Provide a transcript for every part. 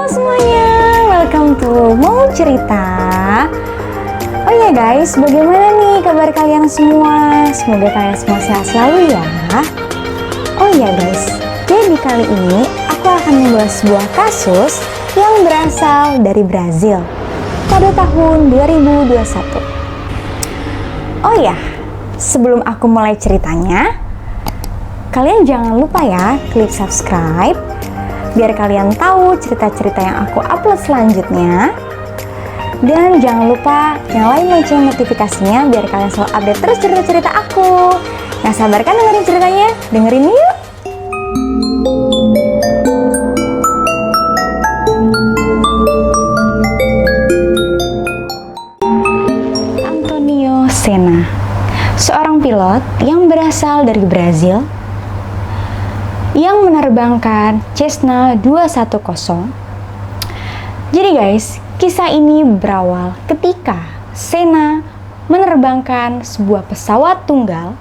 semuanya, welcome to Mau Cerita. Oh ya guys, bagaimana nih kabar kalian semua? Semoga kalian semua sehat selalu ya. Oh ya guys, jadi kali ini aku akan membahas sebuah kasus yang berasal dari Brazil pada tahun 2021. Oh ya, sebelum aku mulai ceritanya, kalian jangan lupa ya klik subscribe biar kalian tahu cerita-cerita yang aku upload selanjutnya. Dan jangan lupa nyalain lonceng notifikasinya biar kalian selalu update terus cerita-cerita aku. Nggak sabar kan dengerin ceritanya? Dengerin yuk! Antonio Senna, seorang pilot yang berasal dari Brazil yang menerbangkan Cessna 210. Jadi guys, kisah ini berawal ketika Senna menerbangkan sebuah pesawat tunggal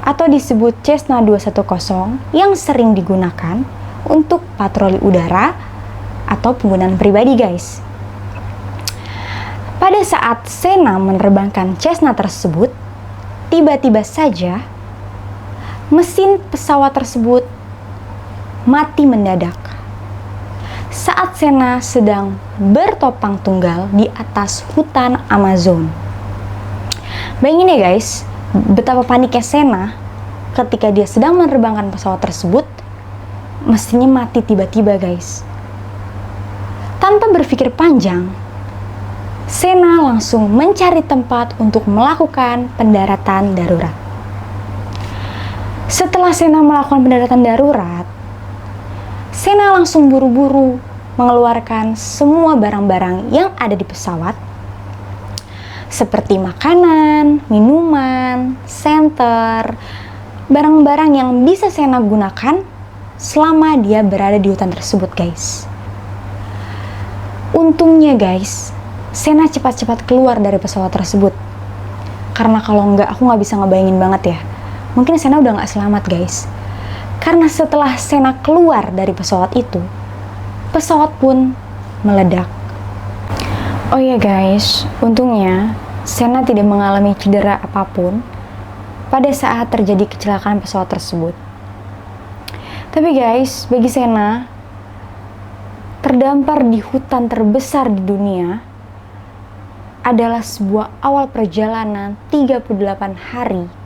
atau disebut Cessna 210 yang sering digunakan untuk patroli udara atau penggunaan pribadi guys. Pada saat Senna menerbangkan Cessna tersebut, tiba-tiba saja mesin pesawat tersebut mati mendadak saat Senna sedang bertopang tunggal di atas hutan Amazon. Bayangin ya guys, betapa paniknya Senna ketika dia sedang menerbangkan pesawat tersebut, mesinnya mati tiba-tiba guys. Tanpa berpikir panjang, Senna langsung mencari tempat untuk melakukan pendaratan darurat. Setelah Senna melakukan pendaratan darurat, Senna langsung buru-buru mengeluarkan semua barang-barang yang ada di pesawat seperti makanan, minuman, senter, barang-barang yang bisa Senna gunakan selama dia berada di hutan tersebut guys. Untungnya guys, Senna cepat-cepat keluar dari pesawat tersebut. Karena kalau enggak, aku nggak bisa ngebayangin banget ya. Mungkin Senna udah nggak selamat guys. Karena setelah Senna keluar dari pesawat itu, pesawat pun meledak. Oh ya guys, untungnya Senna tidak mengalami cedera apapun pada saat terjadi kecelakaan pesawat tersebut. Tapi guys, bagi Senna, terdampar di hutan terbesar di dunia adalah sebuah awal perjalanan 38 hari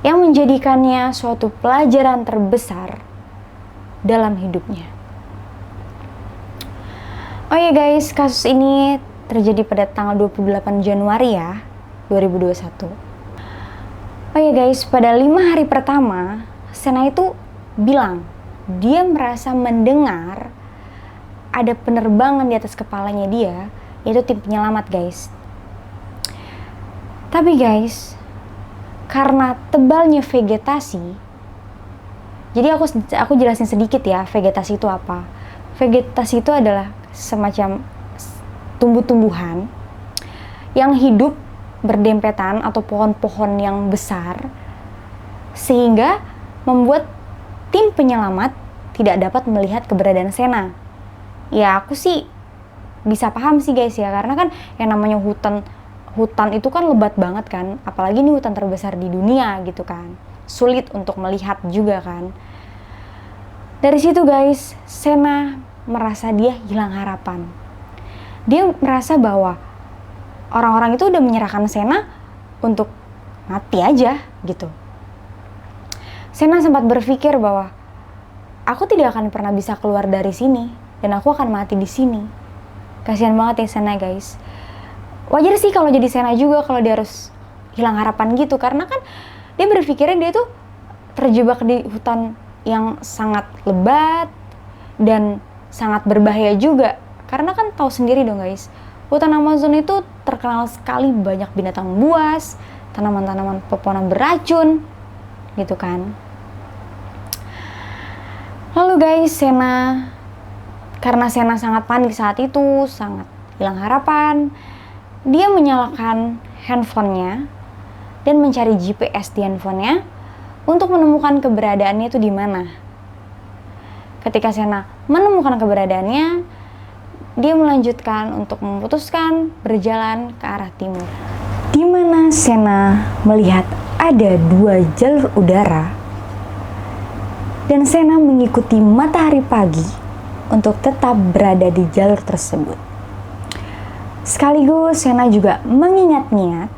yang menjadikannya suatu pelajaran terbesar dalam hidupnya. Oh ya guys, kasus ini terjadi pada tanggal 28 Januari ya, 2021. Oh ya guys, pada 5 hari pertama, Senna itu bilang dia merasa mendengar ada penerbangan di atas kepalanya dia, yaitu tim penyelamat guys. Tapi guys, karena tebalnya vegetasi, jadi aku jelasin sedikit ya, vegetasi itu apa. Vegetasi itu adalah semacam tumbuh-tumbuhan yang hidup berdempetan atau pohon-pohon yang besar, sehingga membuat tim penyelamat tidak dapat melihat keberadaan Senna. Ya aku sih bisa paham sih guys ya, karena kan yang namanya hutan itu kan lebat banget kan, apalagi ini hutan terbesar di dunia gitu kan, sulit untuk melihat juga kan. Dari situ guys, Senna merasa dia hilang harapan. Dia merasa bahwa orang-orang itu udah menyerahkan Senna untuk mati aja gitu. Senna sempat berpikir bahwa aku tidak akan pernah bisa keluar dari sini dan aku akan mati di sini. Kasihan banget ya Senna guys. Wajar sih kalau jadi Senna juga kalau dia harus hilang harapan gitu, karena kan dia berpikirnya dia tuh terjebak di hutan yang sangat lebat dan sangat berbahaya juga. Karena kan tahu sendiri dong guys, hutan Amazon itu terkenal sekali banyak binatang buas, tanaman-tanaman pepohonan beracun gitu kan. Lalu guys, karena Senna sangat panik saat itu, sangat hilang harapan, dia menyalakan handphonenya dan mencari GPS di handphonenya untuk menemukan keberadaannya itu di mana. ketika Sena menemukan keberadaannya, dia melanjutkan untuk memutuskan berjalan ke arah timur. Di mana Sena melihat ada 2 jalur udara dan Sena mengikuti matahari pagi untuk tetap berada di jalur tersebut. Sekaligus Sena juga mengingat-ingat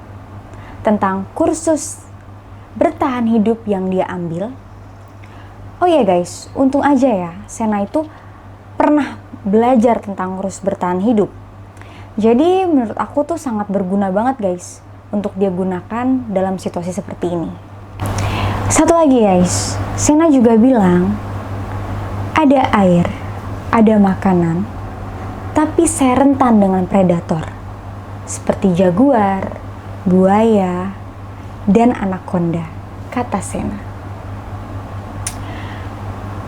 tentang kursus bertahan hidup yang dia ambil. Oh ya guys, untung aja ya Sena itu pernah belajar tentang kursus bertahan hidup. Jadi menurut aku tuh sangat berguna banget guys untuk dia gunakan dalam situasi seperti ini. Satu lagi guys, Sena juga bilang ada air, ada makanan, tapi saya rentan dengan predator seperti jaguar, buaya, dan anaconda, kata Sena.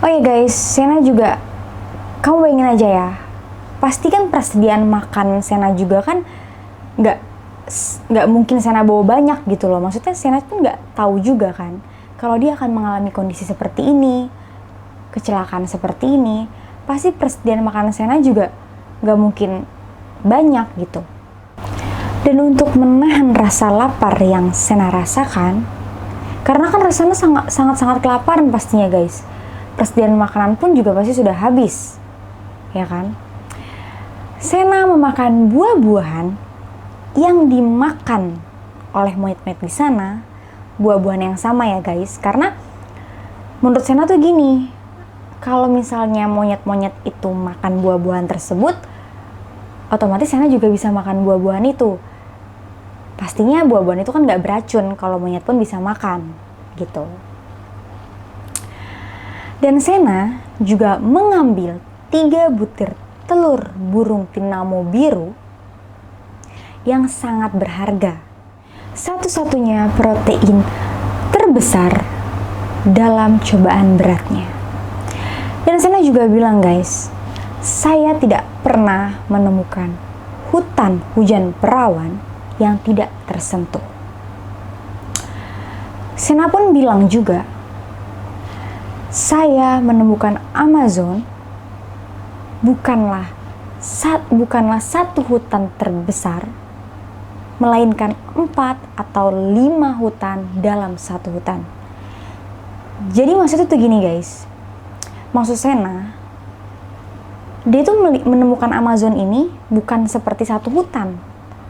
Oh ya guys, Sena juga, kamu bayangin aja ya, pasti kan persediaan makan Sena juga kan nggak mungkin Sena bawa banyak gitu loh. Maksudnya Sena pun nggak tahu juga kan kalau dia akan mengalami kondisi seperti ini, kecelakaan seperti ini, pasti persediaan makanan Sena juga nggak mungkin banyak gitu. Dan untuk menahan rasa lapar yang Sena rasakan, karena kan rasanya sangat kelaparan pastinya guys, persediaan makanan pun juga pasti sudah habis, ya kan? Sena memakan buah-buahan yang dimakan oleh monyet-monyet di sana, buah-buahan yang sama ya guys, karena menurut Sena tuh gini, kalau misalnya monyet-monyet itu makan buah-buahan tersebut, otomatis Sena juga bisa makan buah-buahan itu. Pastinya buah-buahan itu kan nggak beracun, kalau monyet pun bisa makan, gitu. Dan Sena juga mengambil 3 butir telur burung tinamo biru yang sangat berharga. Satu-satunya protein terbesar dalam cobaan beratnya. Dan Sena juga bilang guys, saya tidak pernah menemukan hutan hujan perawan yang tidak tersentuh. Sena pun bilang juga, saya menemukan Amazon bukanlah satu hutan terbesar, melainkan 4 atau 5 hutan dalam satu hutan. Jadi maksudnya tuh gini guys, maksud Sena, dia tuh menemukan Amazon ini bukan seperti satu hutan,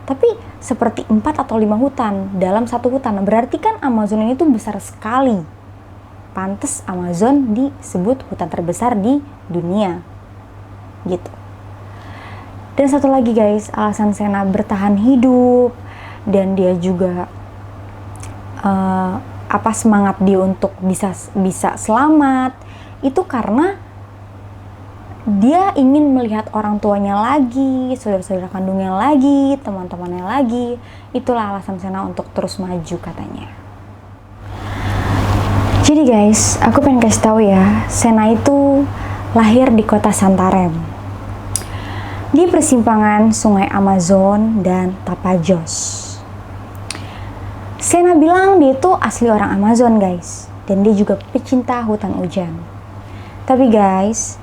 tapi seperti 4 atau 5 hutan dalam satu hutan. Berarti kan Amazon ini tuh besar sekali. Pantes Amazon disebut hutan terbesar di dunia, gitu. Dan satu lagi guys, alasan Sena bertahan hidup dan dia juga semangat dia untuk bisa selamat itu karena dia ingin melihat orang tuanya lagi, saudara-saudara kandungnya lagi, teman-temannya lagi. Itulah alasan Sena untuk terus maju katanya. Jadi guys, aku pengen kasih tahu ya, Sena itu lahir di kota Santarem, di persimpangan Sungai Amazon dan Tapajos. Sena bilang dia itu asli orang Amazon guys, dan dia juga pecinta hutan hujan. Tapi guys,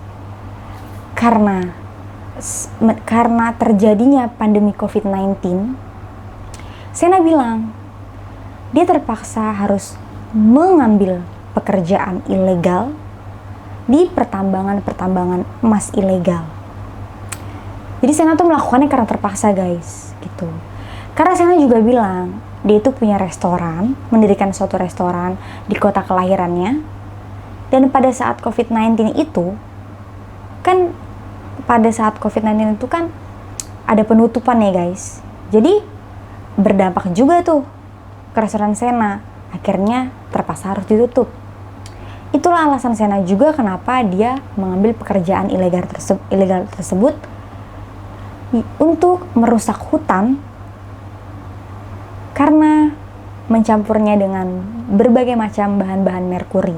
karena terjadinya pandemi COVID-19, Sena bilang dia terpaksa harus mengambil pekerjaan ilegal di pertambangan emas ilegal. Jadi Sena tuh melakukannya karena terpaksa guys, gitu. Karena Sena juga bilang dia itu punya restoran, mendirikan suatu restoran di kota kelahirannya. Dan pada saat COVID-19 itu kan ada penutupan ya guys. Jadi berdampak juga tuh ke restoran Sena. Akhirnya terpaksa harus ditutup. Itulah alasan Sena juga kenapa dia mengambil pekerjaan ilegal tersebut untuk merusak hutan karena mencampurnya dengan berbagai macam bahan-bahan merkuri.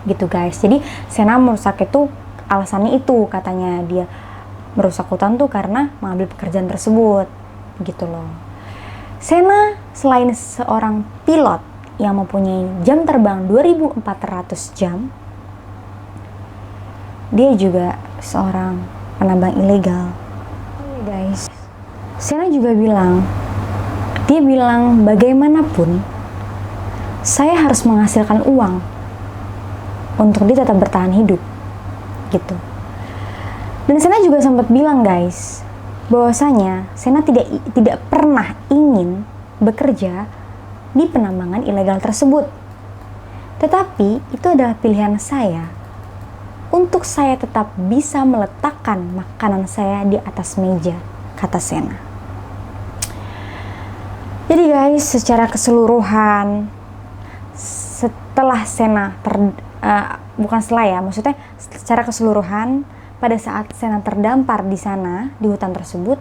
Gitu guys. Jadi Sena merusak itu alasannya itu, katanya dia merusak hutan tuh karena mengambil pekerjaan tersebut. Gitu loh. Sena selain seorang pilot yang mempunyai jam terbang 2.400 jam, dia juga seorang penambang ilegal. Guys, Sena juga dia bilang bagaimanapun saya harus menghasilkan uang untuk dia tetap bertahan hidup gitu. Dan Sena juga sempat bilang guys, bahwasanya Sena tidak pernah ingin bekerja di penambangan ilegal tersebut. Tetapi itu adalah pilihan saya untuk saya tetap bisa meletakkan makanan saya di atas meja, kata Sena. Jadi guys, secara keseluruhan setelah Sena maksudnya secara keseluruhan pada saat Sena terdampar di sana di hutan tersebut,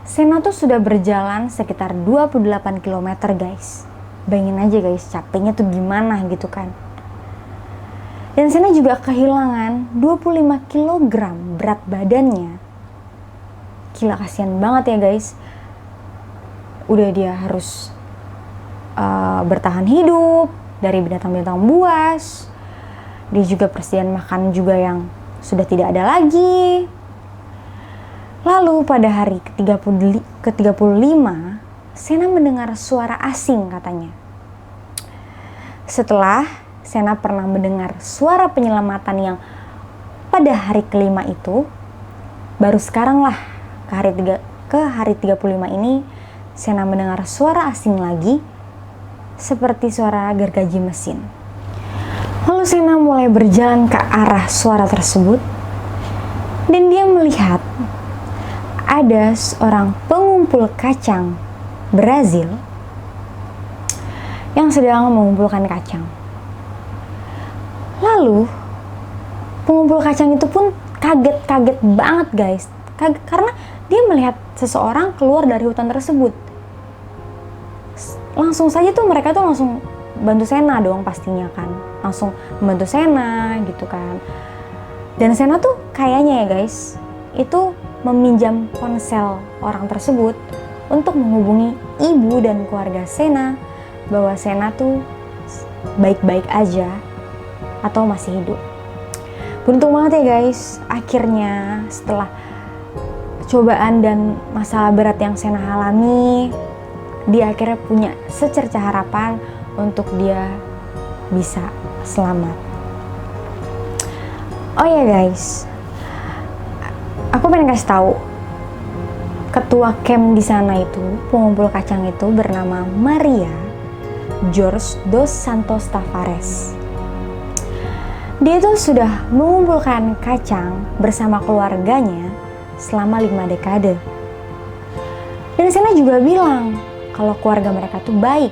Sena tuh sudah berjalan sekitar 28 km guys. Bayangin aja guys, capeknya tuh gimana gitu kan. Dan Sena juga kehilangan 25 kg berat badannya. Gila, kasihan banget ya guys. Udah dia harus bertahan hidup dari binatang-binatang buas. Dia juga persediaan makan juga yang sudah tidak ada lagi. Lalu pada hari ke-35, Sena mendengar suara asing katanya. Setelah Sena pernah mendengar suara penyelamatan yang pada hari kelima itu, baru sekarang lah ke hari 35 ini Sena mendengar suara asing lagi seperti suara gergaji mesin. Lalu Sena mulai berjalan ke arah suara tersebut dan dia melihat ada seorang pengumpul kacang Brazil yang sedang mengumpulkan kacang. Lalu pengumpul kacang itu pun kaget banget guys, karena dia melihat seseorang keluar dari hutan tersebut. Langsung saja tuh mereka tuh langsung bantu Sena dong pastinya kan, langsung membantu Sena gitu kan. Dan Sena tuh kayaknya ya guys, itu meminjam ponsel orang tersebut untuk menghubungi ibu dan keluarga Sena bahwa Sena tuh baik-baik aja atau masih hidup. Beruntung banget ya guys, akhirnya setelah cobaan dan masalah berat yang Sena alami, dia akhirnya punya secerca harapan untuk dia bisa selamat. Oh ya guys, aku pengen kasih tahu, ketua camp di sana itu, pengumpul kacang itu bernama Maria George dos Santos Tavares. Dia itu sudah mengumpulkan kacang bersama keluarganya selama 5 dekade. Dan Sena juga bilang kalau keluarga mereka tuh baik,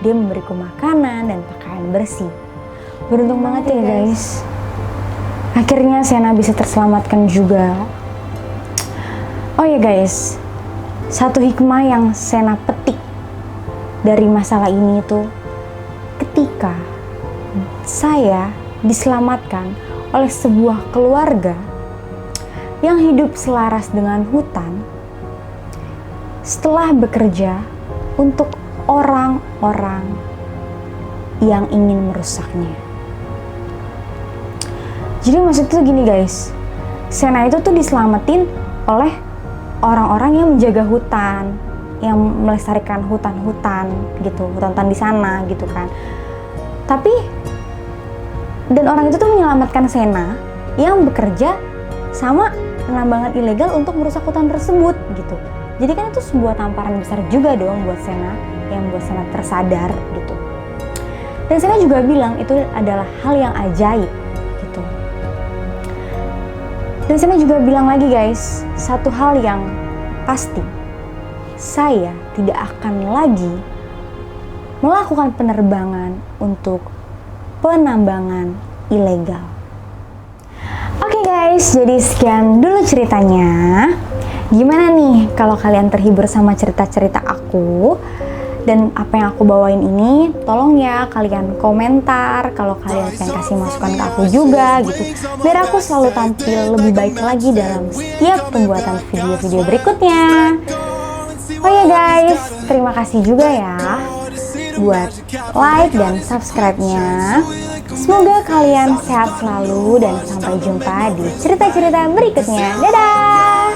dia memberiku makanan dan pakaian bersih. Beruntung banget ya guys, akhirnya Sena bisa terselamatkan juga. Oh ya guys, satu hikmah yang Sena petik dari masalah ini itu, ketika saya diselamatkan oleh sebuah keluarga yang hidup selaras dengan hutan setelah bekerja untuk orang-orang yang ingin merusaknya. Jadi maksudnya tuh gini guys, Sena itu tuh diselamatin oleh orang-orang yang menjaga hutan, yang melestarikan hutan-hutan gitu, hutan-hutan di sana gitu kan. Dan orang itu tuh menyelamatkan Sena yang bekerja sama penambangan ilegal untuk merusak hutan tersebut gitu. Jadi kan itu sebuah tamparan besar juga dong buat Sena, yang buat Sena tersadar gitu. Dan Sena juga bilang itu adalah hal yang ajaib gitu. Dan Sena juga bilang lagi guys, satu hal yang pasti, saya tidak akan lagi melakukan penerbangan untuk penambangan ilegal. Oke guys, jadi sekian dulu ceritanya. Gimana nih kalau kalian terhibur sama cerita-cerita aku dan apa yang aku bawain ini? Tolong ya kalian komentar kalau kalian pengen kasih masukan ke aku juga gitu, biar aku selalu tampil lebih baik lagi dalam setiap pembuatan video-video berikutnya. Oh ya guys, terima kasih juga ya buat like dan subscribe-nya. Semoga kalian sehat selalu dan sampai jumpa di cerita-cerita berikutnya. Dadah!